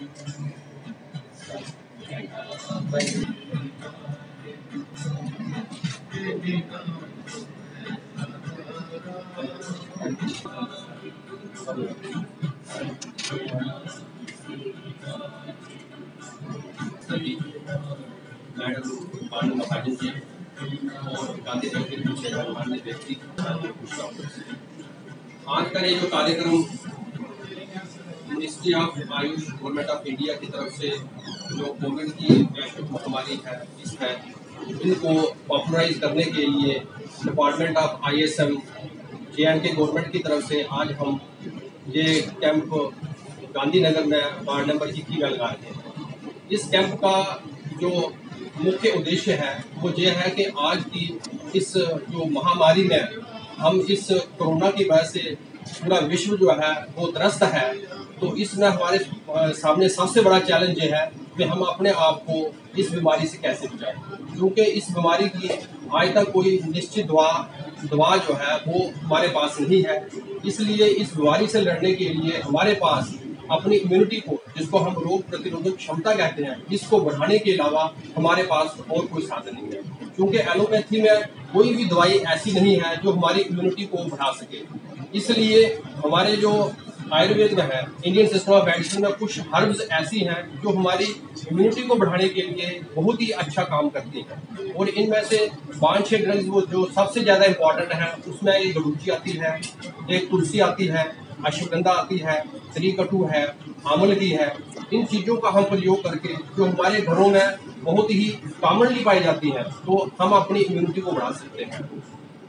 Madam बानू महाजन जी और गांधीनगर के कुछ गणमान्य व्यक्ति। आज का ये जो कार्यक्रम ministry of Ayush government of India की तरफ से जो कोविड की वैश्विक महामारी है इनको पॉपुलराइज करने के लिए department of ISM J&K government की तरफ से आज हम ये कैंप गांधीनगर में वार्ड नंबर 21 में लगा रहे हैं। इस कैंप का जो मुख्य उद्देश्य है वो ये है कि आज की इस जो महामारी में हम इस कोरोना की वजह से पूरा विश्व जो है वो त्रस्त है, तो इसमें हमारे सामने सबसे बड़ा चैलेंज ये है कि हम अपने आप को इस बीमारी से कैसे बचाएं, क्योंकि इस बीमारी की आज तक कोई निश्चित दवा जो है वो हमारे पास नहीं है। इसलिए इस बीमारी से लड़ने के लिए हमारे पास अपनी इम्यूनिटी को, जिसको हम रोग प्रतिरोधक क्षमता कहते हैं, इसको बढ़ाने के अलावा हमारे पास और कोई साधन नहीं है, क्योंकि एलोपैथी में कोई भी दवाई ऐसी नहीं है जो हमारी इम्यूनिटी को बढ़ा सके। इसलिए हमारे जो आयुर्वेद में है, इंडियन सिस्टम ऑफ मेडिसिन में कुछ हर्ब्स ऐसी हैं जो हमारी इम्यूनिटी को बढ़ाने के लिए बहुत ही अच्छा काम करती हैं, और इनमें से 5-6 ड्रग्स वो जो सबसे ज़्यादा इम्पॉर्टेंट हैं उसमें एक गलूची आती है, एक तुलसी आती है, अश्वगंधा आती है, त्रिकटु है, आंवलगी है। इन चीज़ों का हम प्रयोग करके जो हमारे घरों में बहुत ही कॉमनली पाई जाती है, तो हम अपनी इम्यूनिटी को बढ़ा सकते हैं।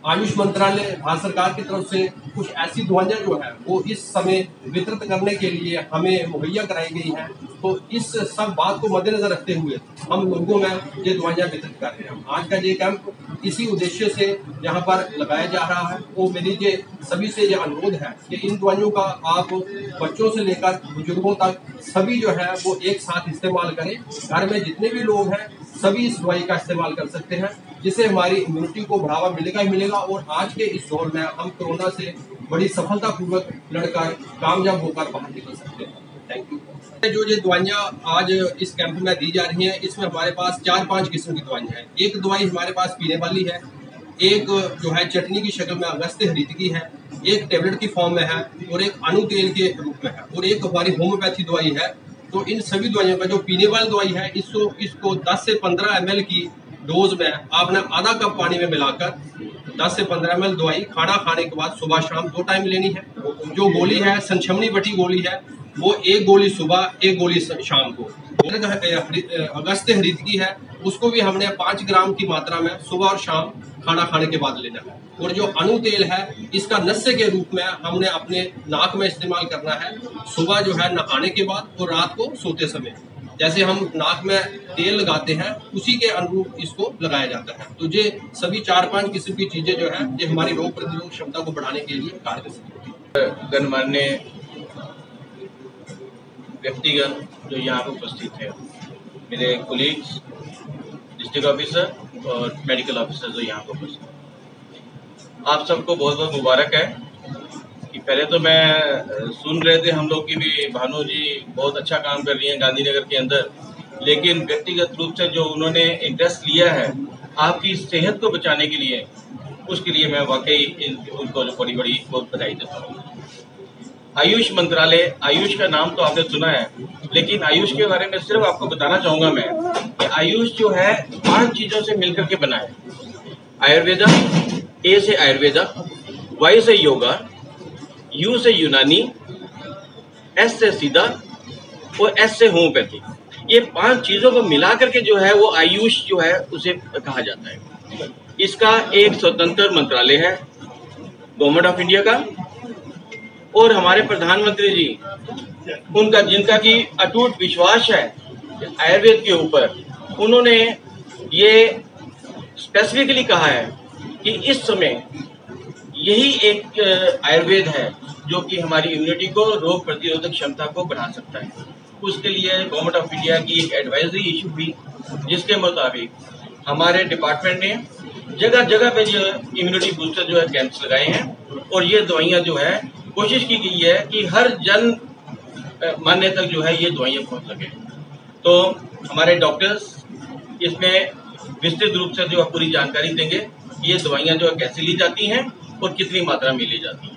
आयुष मंत्रालय भारत सरकार की तरफ से कुछ ऐसी दवाइयाँ जो है वो इस समय वितरित करने के लिए हमें मुहैया कराई गई हैं, तो इस सब बात को मद्देनजर रखते हुए हम लोगों में ये दवाइयाँ वितरित कर रहे हैं। आज का ये कैंप इसी उद्देश्य से यहाँ पर लगाया जा रहा है। वो मेरी ये सभी से ये अनुरोध है कि इन दवाइयों का आप बच्चों से लेकर बुजुर्गों तक सभी जो है वो एक साथ इस्तेमाल करें। घर में जितने भी लोग हैं सभी इस दवाई का इस्तेमाल कर सकते हैं, जिससे हमारी इम्यूनिटी को बढ़ावा मिलेगा ही मिलेगा, और आज के इस दौर में हम कोरोना से बड़ी सफलतापूर्वक लड़कर कामयाब होकर बाहर निकल सकते हैं। Thank you. जो ये दवाइयाँ आज इस कैंप में दी जा रही हैं, इसमें हमारे पास 4-5 किस्म की दवाइयाँ हैं। एक दवाई हमारे पास पीने वाली है, एक जो है चटनी की शक्ल में अगस्त्य हृदय है, एक टेबलेट की फॉर्म में है, और एक अणु तेल के रूप में है, और एक हमारी होम्योपैथी दवाई है। तो इन सभी दवाइयों का जो पीने वाली दवाई है इसको 10 से 15 ml की डोज में आपने आधा कप पानी में मिलाकर 10 से 15 ml दवाई खाना खाने के बाद सुबह शाम 2 टाइम लेनी है। जो गोली है संक्षमनी बटी गोली है, वो 1 गोली सुबह 1 गोली शाम को। अगस्त्य हृदय की है, उसको भी हमने 5 ग्राम की मात्रा में सुबह और शाम खाना खाने के बाद लेना है। और जो अणु तेल है इसका नशे के रूप में हमने अपने नाक में इस्तेमाल करना है, सुबह जो है नहाने के बाद और रात को सोते समय। जैसे हम नाक में तेल लगाते हैं उसी के अनुरूप इसको लगाया जाता है। तो ये सभी 4-5 किस्म की चीजें जो है ये हमारी रोग प्रतिरोधक क्षमता को बढ़ाने के लिए कार्य करती है। गणमान्य व्यक्तिगण जो यहाँ पर उपस्थित है, मेरे कोलीग्स, डिस्ट्रिक्ट ऑफिसर और मेडिकल ऑफिसर जो यहाँ पर उपस्थित है, आप सबको बहुत बहुत मुबारक है। कि पहले तो मैं सुन रहे थे हम लोग की भी भानु जी बहुत अच्छा काम कर रही हैं गांधीनगर के अंदर, लेकिन व्यक्तिगत रूप से जो उन्होंने इंटरेस्ट लिया है आपकी सेहत को बचाने के लिए, उसके लिए मैं वाकई उनको बड़ी बड़ी बहुत बधाई देता हूँ। आयुष मंत्रालय, आयुष का नाम तो आपने सुना है, लेकिन आयुष के बारे में सिर्फ आपको बताना चाहूँगा मैं कि आयुष जो है 5 चीज़ों से मिलकर के बना है। आयुर्वेदा, ए से आयुर्वेदा, वाई से योगा, यू से यूनानी, एस से सीधा और एस से होम्योपैथी। ये 5 चीज़ों को मिलाकर के जो है वो आयुष जो है उसे कहा जाता है। इसका एक स्वतंत्र मंत्रालय है गवर्नमेंट ऑफ इंडिया का, और हमारे प्रधानमंत्री जी उनका जिनका की अटूट विश्वास है आयुर्वेद के ऊपर, उन्होंने ये स्पेसिफिकली कहा है कि इस समय यही एक आयुर्वेद है जो कि हमारी इम्यूनिटी को, रोग प्रतिरोधक क्षमता को बढ़ा सकता है। उसके लिए गवर्नमेंट ऑफ इंडिया की एक एडवाइजरी इशू हुई, जिसके मुताबिक हमारे डिपार्टमेंट ने जगह जगह पे जो इम्यूनिटी बूस्टर जो है कैंप्स लगाए हैं, और ये दवाइयाँ जो है कोशिश की गई है कि हर जन मानने तक जो है ये दवाइयाँ पहुँच सके। तो हमारे डॉक्टर्स इसमें विस्तृत रूप से जो है पूरी जानकारी देंगे कि ये दवाइयाँ जो है कैसे ली जाती हैं और कितनी मात्रा में ली जाती हैं।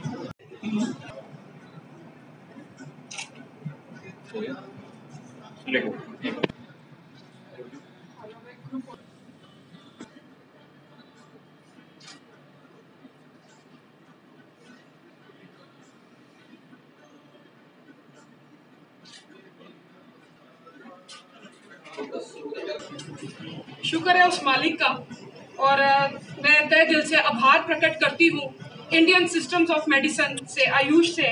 शुक्र है उस मालिक का और मैं तहे दिल से आभार प्रकट करती हूँ इंडियन सिस्टम्स ऑफ मेडिसिन से, आयुष से,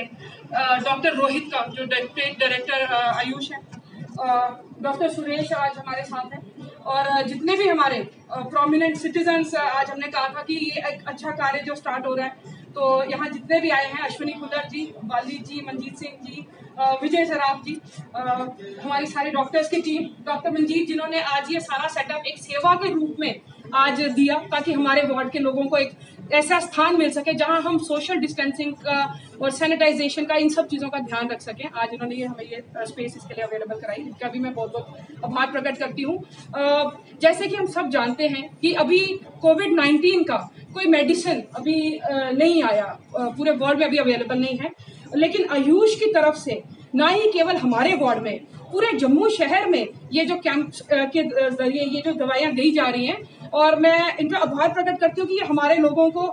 डॉक्टर रोहित का, जो डायरेक्टर आयुष है, डॉक्टर सुरेश आज हमारे साथ हैं, और जितने भी हमारे प्रोमिनेंट सिटीजन्स, आज हमने कहा था कि ये एक अच्छा कार्य जो स्टार्ट हो रहा है, तो यहाँ जितने भी आए हैं, अश्विनी खुल्लर जी, बाली जी, मंजीत सिंह जी, विजय सराफ जी, हमारी सारी डॉक्टर्स की टीम, डॉक्टर मंजीत जिन्होंने आज ये सारा सेटअप एक सेवा के रूप में आज दिया, ताकि हमारे वार्ड के लोगों को एक ऐसा स्थान मिल सके जहां हम सोशल डिस्टेंसिंग का और सैनिटाइजेशन का, इन सब चीज़ों का ध्यान रख सकें। आज इन्होंने ये हमें ये स्पेस इसके लिए अवेलेबल कराई, इसका भी मैं बहुत बहुत आभार प्रकट करती हूँ। जैसे कि हम सब जानते हैं कि अभी कोविड-19 का कोई मेडिसिन अभी नहीं आया, पूरे वर्ल्ड में अभी अवेलेबल नहीं है, लेकिन आयुष की तरफ से ना ही केवल हमारे वार्ड में, पूरे जम्मू शहर में ये जो कैंप के जरिए ये जो दवाइयाँ दी जा रही हैं, और मैं इनका आभार प्रकट करती हूँ कि ये हमारे लोगों को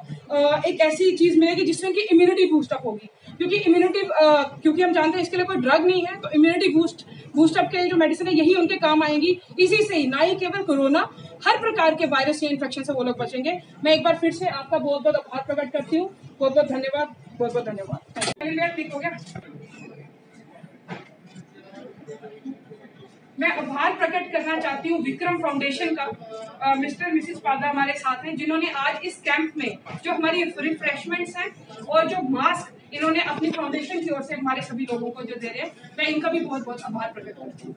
एक ऐसी चीज़ मिलेगी जिसमें कि इम्यूनिटी बूस्टअप होगी, क्योंकि हम जानते हैं इसके लिए कोई ड्रग नहीं है, तो इम्यूनिटी बूस्टअप के जो मेडिसिन है यही उनके काम आएंगी। इसी से ही ना ही केवल कोरोना, हर प्रकार के वायरस या इन्फेक्शन से वो लोग बचेंगे। मैं एक बार फिर से आपका बहुत बहुत आभार प्रकट करती हूँ। बहुत बहुत धन्यवाद, बहुत बहुत धन्यवाद। ठीक हो गया। मैं आभार प्रकट करना चाहती हूँ विक्रम फाउंडेशन का, मिस्टर मिसिस पादा हमारे साथ हैं, जिन्होंने आज इस कैंप में जो हमारी रिफ्रेशमेंट्स हैं और जो मास्क इन्होंने अपनी फाउंडेशन की ओर से हमारे सभी लोगों को जो दे रहे हैं, मैं इनका भी बहुत बहुत आभार प्रकट करती हूँ।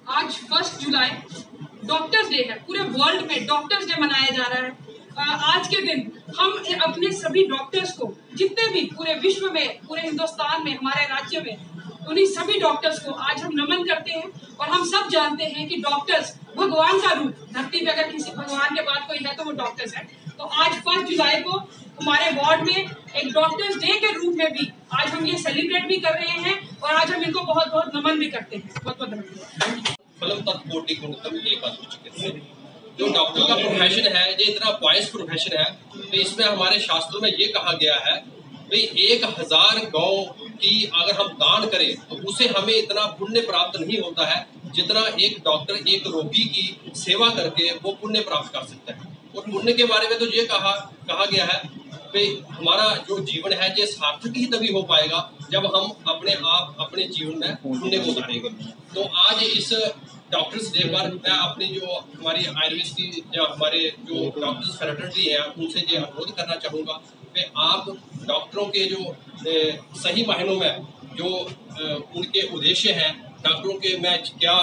आज 1 जुलाई डॉक्टर्स डे है, पूरे वर्ल्ड में डॉक्टर्स डे मनाया जा रहा है। आज के दिन हम अपने सभी डॉक्टर्स को, जितने भी पूरे विश्व में, पूरे हिंदुस्तान में, हमारे राज्य में, उन्हीं सभी डॉक्टर्स को आज हम नमन करते हैं। और हम सब जानते हैं कि डॉक्टर्स भगवान का रूप, धरती पे अगर किसी भगवान के बाद कोई है तो वो डॉक्टर्स है। तो आज 1 जुलाई को हमारे वार्ड में एक डॉक्टर्स डे के रूप में भी आज हम ये सेलिब्रेट भी कर रहे हैं, और आज हम इनको बहुत बहुत नमन भी करते हैं। बहुत बहुत धन्यवाद। फलम तत्कोटि गुणतम एकादश चिकित्सा, जो डॉक्टर का प्रोफेशन है, ये इतना वाइस प्रोफेशन है, तो इसमें हमारे शास्त्रों में ये कहा गया है भाई 1000 गौ की अगर हम दान करें तो उसे हमें इतना पुण्य प्राप्त नहीं होता है जितना एक डॉक्टर एक रोगी की सेवा करके वो पुण्य प्राप्त कर सकता है। और पुण्य के बारे में तो ये कहा गया है भाई हमारा जो जीवन है ये सार्थक ही तभी हो पाएगा जब हम अपने जीवन में पुण्य को उतारेंगे। तो आज इस डॉक्टर्स डे पर मैं अपनी जो हमारी आयुर्वेद की हमारे जो डॉक्टर्स फ्रेटर्निटी है उनसे ये अनुरोध करना चाहूँगा कि आप डॉक्टरों के जो सही मायनों में जो उनके उद्देश्य हैं, डॉक्टरों के में क्या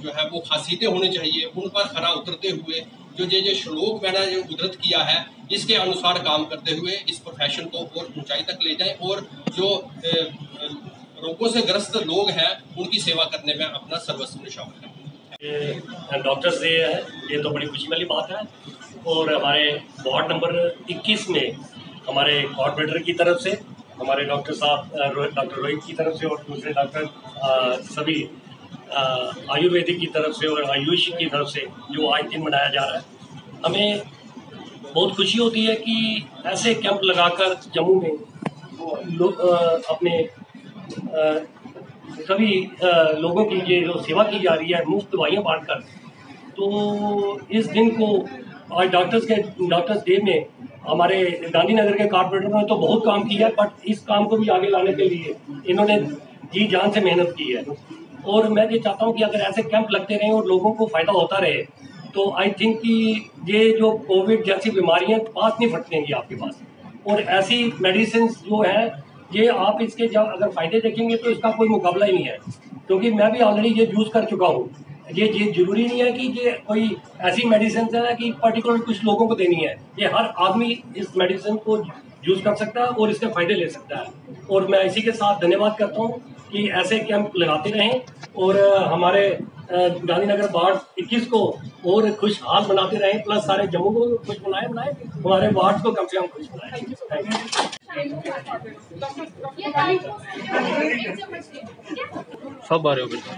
जो है वो खासियतें होनी चाहिए, उन पर खरा उतरते हुए जो श्लोक मैंने जो उद्धृत किया है इसके अनुसार काम करते हुए इस प्रोफेशन को और ऊंचाई तक ले जाएं और जो रोगों से ग्रस्त लोग हैं उनकी सेवा करने में अपना सर्वस्व निछावर करें। डॉक्टर्स डे है, ये तो बड़ी खुशी वाली बात है। और हमारे वार्ड नंबर 21 में हमारे कॉर्पोरेटर की तरफ से, हमारे डॉक्टर साहब डॉक्टर रोहित की तरफ से और दूसरे डॉक्टर सभी आयुर्वेदिक की तरफ से और आयुष की तरफ से जो आज दिन मनाया जा रहा है, हमें बहुत खुशी होती है कि ऐसे कैंप लगाकर जम्मू में अपने सभी लोगों की ये जो सेवा की जा रही है मुफ्त दवाइयाँ बांटकर। तो इस दिन को आज डॉक्टर्स डे में हमारे गांधीनगर के कॉर्पोरेटर ने तो बहुत काम किया है, बट इस काम को भी आगे लाने के लिए इन्होंने जी जान से मेहनत की है। और मैं ये चाहता हूँ कि अगर ऐसे कैंप लगते रहें और लोगों को फ़ायदा होता रहे तो आई थिंक कि ये जो कोविड जैसी बीमारियाँ पास नहीं फटनेंगी आपके पास। और ऐसी मेडिसिन जो है ये आप इसके जब अगर फ़ायदे देखेंगे तो इसका कोई मुकाबला ही नहीं है, क्योंकि मैं भी ऑलरेडी ये यूज़ कर चुका हूँ। ये ज़रूरी नहीं है कि ये कोई ऐसी मेडिसिन है कि पर्टिकुलर कुछ लोगों को देनी है। ये हर आदमी इस मेडिसिन को यूज़ कर सकता है और इसके फ़ायदे ले सकता है। और मैं इसी के साथ धन्यवाद करता हूँ कि ऐसे कैंप लगाते रहें और हमारे गांधीनगर वार्ड 21 को और खुशहाल बनाते रहें, प्लस सारे जम्मू को खुश बनाएं, हमारे वार्ड को कम से कम खुश बनाएं। सब आ रहे हो बेटा।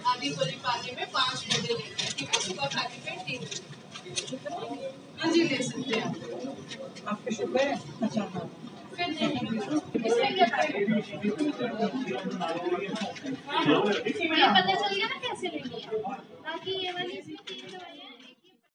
आधी गोली पानी में 5 बजे लेते हैं, ठीक है, सुबह खाली पेट 3 हाँ जी ले सकते हैं आपके शुगर है। अच्छा हाँ फिर इसमें क्या